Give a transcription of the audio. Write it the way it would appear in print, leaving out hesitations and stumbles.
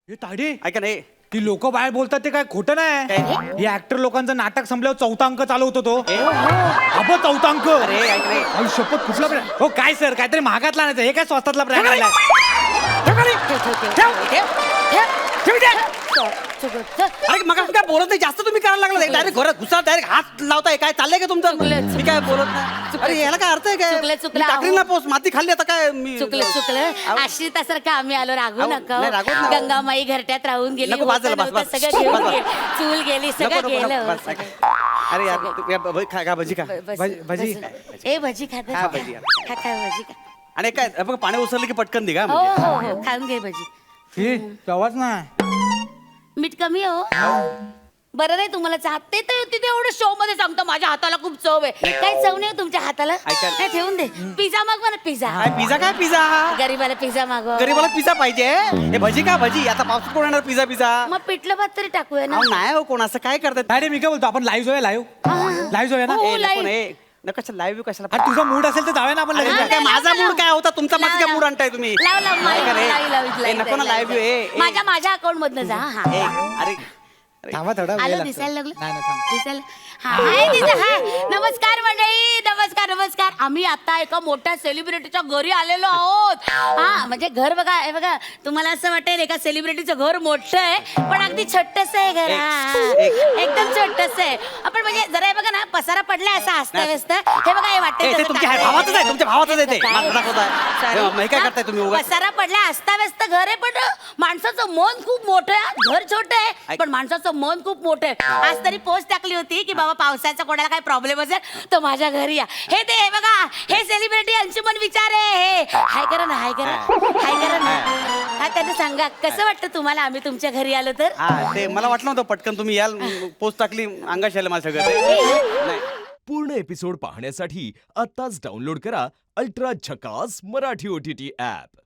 हे ताडे ऐका नाही ती लोक बाहेर बोलतात ते काय खोटं नाही. हे ऍक्टर लोकांचं नाटक संपल्यावर चौथा अंक चालू होतो तो. अब चौथा अंक. अरे ऐक रे अहो, शपथ कुठला ब्रँड हो काय सर काहीतरी महागातला आणायचं हे काय स्वस्तातला ब्रँड आणलाय. अरे मग काय बोलत नाही जास्त तुम्ही करायला लागला डायरेक्ट घरात घुसा डायरेक्ट हात लावताय काय चाललंय का तुमचं मी काय बोलत नाही. अरे याला काय अर्थ आहे काय चुकलं, टाकली पोस्ट माती खाल्ली आता काय मी चुकलं आश्रितासारखं आम्ही आलो रागू अहो, नका नाही, रागवत नाही. गंगामाई घरट्यात राहून गेली नको, बाजूला बस, होतं, बस. सगळं घेऊन बस, बस. गेली, चूल गेली नको, सगळं नको, नको, गेलं बस, अरे यार खा का भजी का भजी. ए भजी खात हा, भजी. खा भजी खा आणि काय बघ पाणी उसरलं की पटकन दे का हो हो हो खाऊन घे भजी हे तेव्हाच ना मीठ कमी आहे हो बरं नाही तुम्हाला चाहत ते तर तिथे एवढं शो मध्ये सांगतो माझ्या हाताला खूप चव आहे काही चव नाही हो तुमच्या हाताला ऐका. नाही ठेवून दे पिझ्झा मागवा ना पिझ्झा काय पिझ्झा काय पिझ्झा गरीबाला पिझ्झा मागवा गरीबाला पिझ्झा पाहिजे हे भजी का भजी आता पावसात कोण येणार पिझ्झा पिझ्झा मग पिठलं भात तरी टाकूया ना अहो, नाही हो कोण असं काय करतात ताडे मी काय बोलतो आपण लाईव्ह जाऊया लाईव्ह जाऊया ना. हो, कशा लाईव्ह कशाला अरे तुझा मूड असेल तर जाऊया ना आपण अरे, लगेच. काय माझा लाव, मूड काय होता तुमचा लाव, मध्ये काय लाव. मूड आणताय तुम्ही लाव लाव काय करे? लाव नको ना लाईव्ह माझ्या अकाउंट मधनं जा हा अरे थांबा थोडा वेळ आलं लागतो. दिसायला लागलं नाही नाही थांब. दिसायला हाय दिसा हाय नमस्कार मंडळी नमस्कार आम्ही आता एका मोठ्या सेलिब्रिटीच्या घरी आलेलो आहोत हा म्हणजे घर बघा हे बघा तुम्हाला असं वाटेल एका सेलिब्रिटीचं घर मोठं आहे पण अगदी छोटस आहे घर हा. एकदम छोटस आहे आपण म्हणजे जरा हे बघा ना पसारा पडलाय असा असता व्यस्त हे बघा हे वाटतंय ते जरा तुमच्या चांगलं भावातच आहे तुमच्या भावातच आहे ते काय? मला दाखवताय. Sorry. हे काय करताय तुम्ही उगाच? पसारा पडलाय अस्ताव्यस्त घर आहे पण माणसाचं मन खूप मोठं आहे घर छोटं आहे पण माणसाचं मन खूप मोठं आहे आज तरी पोस्ट टाकली होती की बाबा पावसाचा कोणाला काही प्रॉब्लेम असेल तर माझ्या घरी या हे ते हे बघा हे सेलिब्रिटी अंशुमन विचार आहे हे हाय करा ना हाय करा ना हा त्यांना सांगा कसं वाटतं तुम्हाला आम्ही तुमच्या घरी आलो तर हा ते मला वाटलं नव्हतं पटकन तुम्ही याल पोस्ट टाकली अंगाशी आलं माझं सगळं नाही पूर्ण एपिसोड पाहण्यासाठी आत्ताच डाउनलोड करा अल्ट्रा झकास मराठी OTT ॲप.